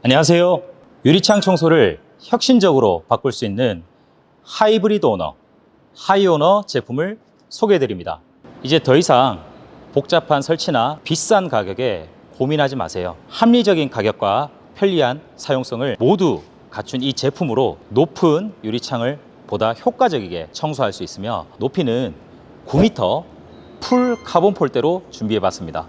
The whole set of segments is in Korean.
안녕하세요. 유리창 청소를 혁신적으로 바꿀 수 있는 하이브리드 오너, 하이오너 제품을 소개해 드립니다. 이제 더 이상 복잡한 설치나 비싼 가격에 고민하지 마세요. 합리적인 가격과 편리한 사용성을 모두 갖춘 이 제품으로 높은 유리창을 보다 효과적이게 청소할 수 있으며, 높이는 9m 풀 카본 폴대로 준비해 봤습니다.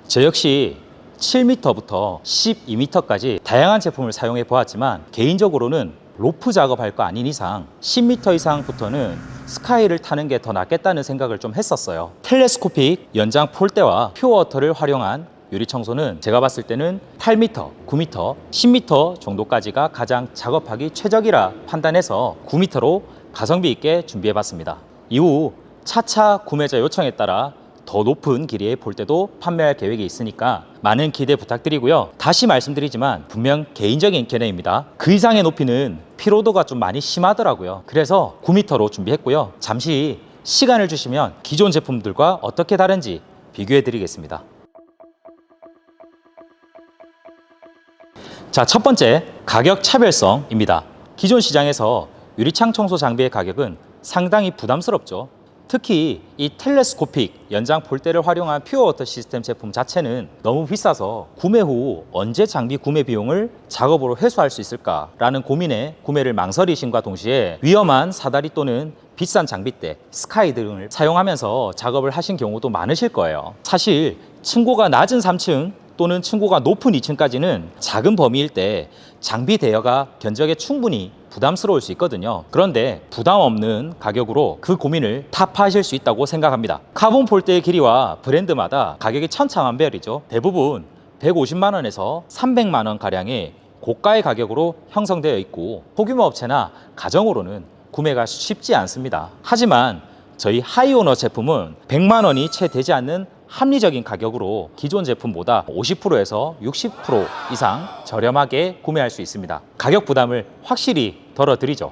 저 역시 7m부터 12m까지 다양한 제품을 사용해 보았지만, 개인적으로는 로프 작업할 거 아닌 이상 10m 이상부터는 스카이를 타는 게 더 낫겠다는 생각을 좀 했었어요. 텔레스코픽 연장 폴대와 퓨어워터를 활용한 유리 청소는 제가 봤을 때는 8m, 9m, 10m 정도까지가 가장 작업하기 최적이라 판단해서 9m로 가성비 있게 준비해 봤습니다. 이후 차차 구매자 요청에 따라 더 높은 길이의 폴대도 판매할 계획이 있으니까 많은 기대 부탁드리고요. 다시 말씀드리지만 분명 개인적인 견해입니다. 그 이상의 높이는 피로도가 좀 많이 심하더라고요. 그래서 9m로 준비했고요. 잠시 시간을 주시면 기존 제품들과 어떻게 다른지 비교해 드리겠습니다. 자, 첫 번째, 가격 차별성입니다. 기존 시장에서 유리창 청소 장비의 가격은 상당히 부담스럽죠. 특히 이 텔레스코픽 연장 폴대를 활용한 퓨어워터 시스템 제품 자체는 너무 비싸서 구매 후 언제 장비 구매 비용을 작업으로 회수할 수 있을까라는 고민에 구매를 망설이심과 동시에 위험한 사다리 또는 비싼 장비대, 스카이 등을 사용하면서 작업을 하신 경우도 많으실 거예요. 사실 층고가 낮은 3층 또는 층고가 높은 2층까지는 작은 범위일 때 장비 대여가 견적에 충분히 부담스러울 수 있거든요. 그런데 부담 없는 가격으로 그 고민을 타파하실 수 있다고 생각합니다. 카본 폴대의 길이와 브랜드마다 가격이 천차만별이죠. 대부분 150만 원에서 300만 원 가량의 고가의 가격으로 형성되어 있고, 소규모 업체나 가정으로는 구매가 쉽지 않습니다. 하지만 저희 하이오너 제품은 100만 원이 채 되지 않는 합리적인 가격으로 기존 제품보다 50%에서 60% 이상 저렴하게 구매할 수 있습니다. 가격 부담을 확실히 덜어드리죠.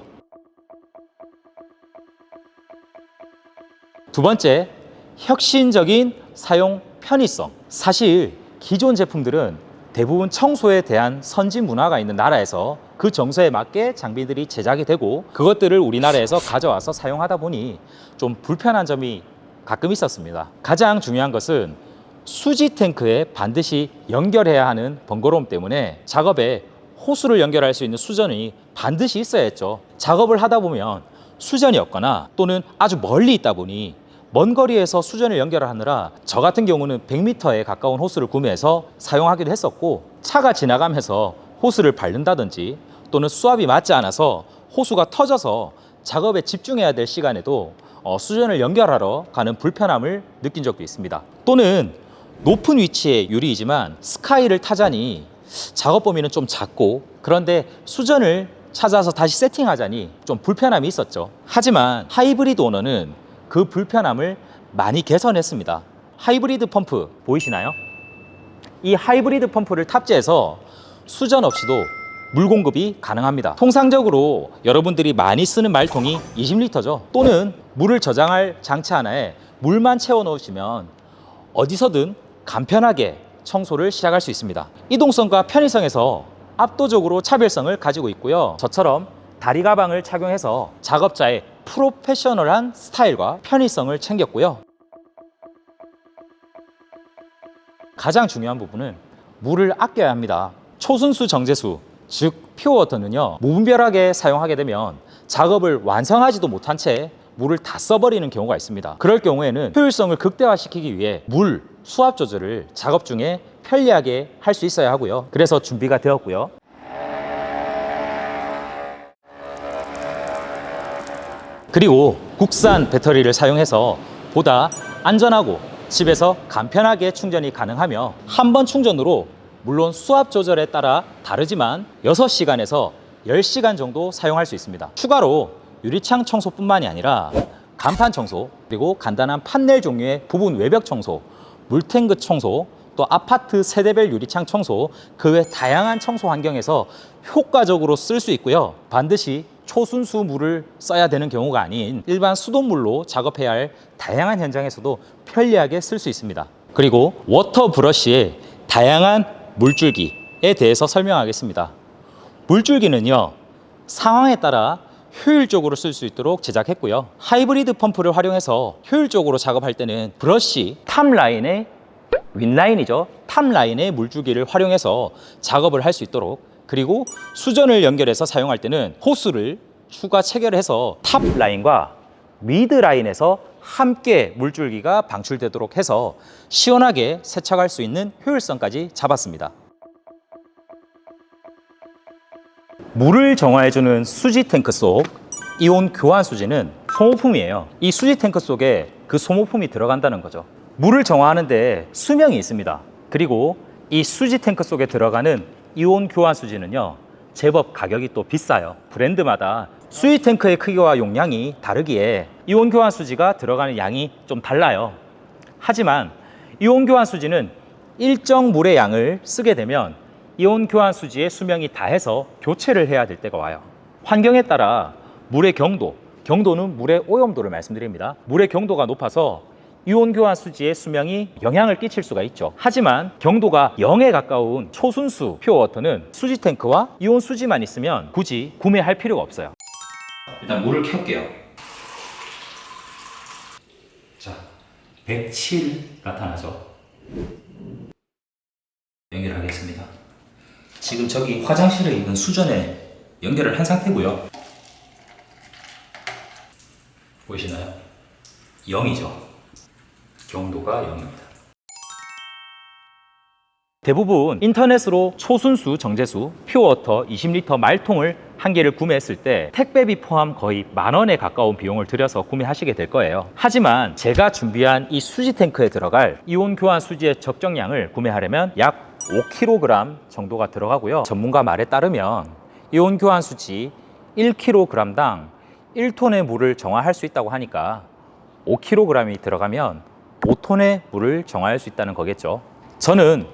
두 번째, 혁신적인 사용 편의성. 사실 기존 제품들은 대부분 청소에 대한 선진 문화가 있는 나라에서 그 정서에 맞게 장비들이 제작이 되고, 그것들을 우리나라에서 가져와서 사용하다 보니 좀 불편한 점이 가끔 있었습니다. 가장 중요한 것은 수지 탱크에 반드시 연결해야 하는 번거로움 때문에 작업에 호수를 연결할 수 있는 수전이 반드시 있어야 했죠. 작업을 하다 보면 수전이 없거나 또는 아주 멀리 있다 보니 먼 거리에서 수전을 연결하느라 저 같은 경우는 100m에 가까운 호수를 구매해서 사용하기도 했었고, 차가 지나가면서 호수를 밟는다든지 또는 수압이 맞지 않아서 호수가 터져서 작업에 집중해야 될 시간에도 수전을 연결하러 가는 불편함을 느낀 적도 있습니다. 또는 높은 위치의 유리이지만 스카이를 타자니 작업 범위는 좀 작고, 그런데 수전을 찾아서 다시 세팅하자니 좀 불편함이 있었죠. 하지만 하이브리드 오너는 그 불편함을 많이 개선했습니다. 하이브리드 펌프 보이시나요? 이 하이브리드 펌프를 탑재해서 수전 없이도 물 공급이 가능합니다. 통상적으로 여러분들이 많이 쓰는 말통이 20리터죠. 또는 물을 저장할 장치 하나에 물만 채워 넣으시면 어디서든 간편하게 청소를 시작할 수 있습니다. 이동성과 편의성에서 압도적으로 차별성을 가지고 있고요. 저처럼 다리 가방을 착용해서 작업자의 프로페셔널한 스타일과 편의성을 챙겼고요. 가장 중요한 부분은 물을 아껴야 합니다. 초순수 정제수, 즉 퓨어워터는요, 무분별하게 사용하게 되면 작업을 완성하지도 못한 채 물을 다 써버리는 경우가 있습니다. 그럴 경우에는 효율성을 극대화시키기 위해 물, 수압 조절을 작업 중에 편리하게 할 수 있어야 하고요. 그래서 준비가 되었고요. 그리고 국산 배터리를 사용해서 보다 안전하고 집에서 간편하게 충전이 가능하며, 한 번 충전으로 물론 수압 조절에 따라 다르지만 6시간에서 10시간 정도 사용할 수 있습니다. 추가로 유리창 청소뿐만이 아니라 간판 청소, 그리고 간단한 판넬 종류의 부분 외벽 청소, 물탱크 청소, 또 아파트 세대별 유리창 청소, 그 외 다양한 청소 환경에서 효과적으로 쓸 수 있고요. 반드시 초순수 물을 써야 되는 경우가 아닌 일반 수돗물로 작업해야 할 다양한 현장에서도 편리하게 쓸 수 있습니다. 그리고 워터 브러쉬에 다양한 물줄기에 물줄기에 대해서 설명하겠습니다. 물줄기는요, 상황에 따라 효율적으로 쓸 수 있도록 제작했고요. 하이브리드 펌프를 활용해서 효율적으로 작업할 때는 브러쉬 탑라인의 윗라인이죠. 탑라인의 물줄기를 활용해서 작업을 할 수 있도록, 그리고 수전을 연결해서 사용할 때는 호스를 추가 체결해서 탑라인과 미드라인에서 함께 물줄기가 방출되도록 해서 시원하게 세척할 수 있는 효율성까지 잡았습니다. 물을 정화해주는 수지 탱크 속 이온 교환 수지는 소모품이에요. 이 수지 탱크 속에 그 소모품이 들어간다는 거죠. 물을 정화하는데 수명이 있습니다. 그리고 이 수지 탱크 속에 들어가는 이온 교환 수지는요, 제법 가격이 또 비싸요. 브랜드마다 수지 탱크의 크기와 용량이 다르기에 이온 교환 수지가 들어가는 양이 좀 달라요. 하지만 이온 교환 수지는 일정 물의 양을 쓰게 되면 이온 교환 수지의 수명이 다해서 교체를 해야 될 때가 와요. 환경에 따라 물의 경도는 물의 오염도를 말씀드립니다. 물의 경도가 높아서 이온 교환 수지의 수명이 영향을 끼칠 수가 있죠. 하지만 경도가 0에 가까운 초순수 퓨어워터는 수지 탱크와 이온 수지만 있으면 굳이 구매할 필요가 없어요. 일단 물을 켤게요. 자, 107 나타나죠. 연결하겠습니다. 지금 저기 화장실에 있는 수전에 연결을 한 상태고요. 보이시나요? 0이죠. 경도가 0입니다. 대부분 인터넷으로 초순수 정제수 퓨어워터 20리터 말통을 한 개를 구매했을 때 택배비 포함 거의 10,000원에 가까운 비용을 들여서 구매하시게 될 거예요. 하지만 제가 준비한 이 수지 탱크에 들어갈 이온 교환 수지의 적정량을 구매하려면 약 5kg 정도가 들어가고요. 전문가 말에 따르면 이온 교환 수지 1kg당 1톤의 물을 정화할 수 있다고 하니까 5kg이 들어가면 5톤의 물을 정화할 수 있다는 거겠죠. 저는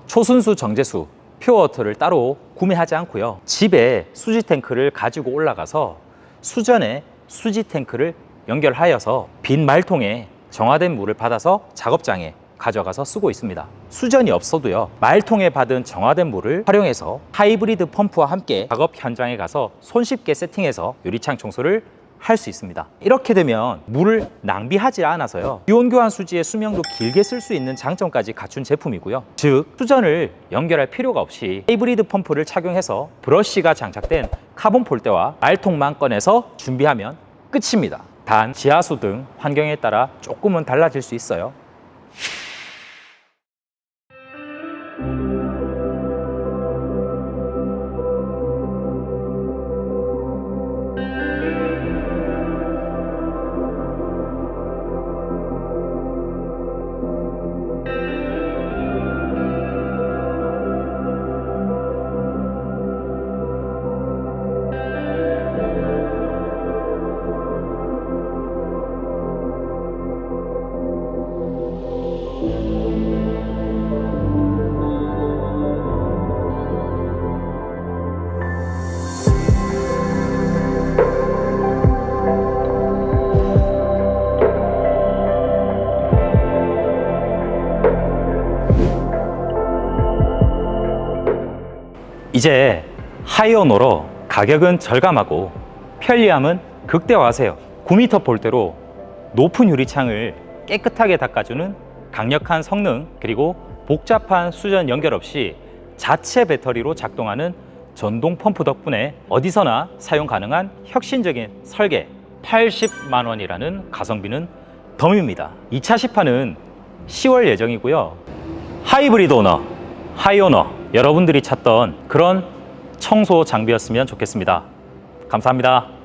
초순수 정제수 퓨어워터를 따로 구매하지 않고요, 집에 수지 탱크를 가지고 올라가서 수전에 수지 탱크를 연결하여서 빈 말통에 정화된 물을 받아서 작업장에 가져가서 쓰고 있습니다. 수전이 없어도요, 말통에 받은 정화된 물을 활용해서 하이브리드 펌프와 함께 작업 현장에 가서 손쉽게 세팅해서 유리창 청소를 할 수 있습니다. 이렇게 되면 물을 낭비하지 않아서요, 이온 교환 수지의 수명도 길게 쓸 수 있는 장점까지 갖춘 제품이고요. 즉, 수전을 연결할 필요가 없이 하이브리드 펌프를 착용해서 브러쉬가 장착된 카본 폴대와 말통만 꺼내서 준비하면 끝입니다. 단 지하수 등 환경에 따라 조금은 달라질 수 있어요. 이제 하이오너로 가격은 절감하고 편리함은 극대화하세요. 9m 볼대로 높은 유리창을 깨끗하게 닦아주는 강력한 성능, 그리고 복잡한 수전 연결 없이 자체 배터리로 작동하는 전동 펌프 덕분에 어디서나 사용 가능한 혁신적인 설계, 80만 원이라는 가성비는 덤입니다. 2차 시판은 10월 예정이고요. 하이브리드 오너, 하이오너, 여러분들이 찾던 그런 청소 장비였으면 좋겠습니다. 감사합니다.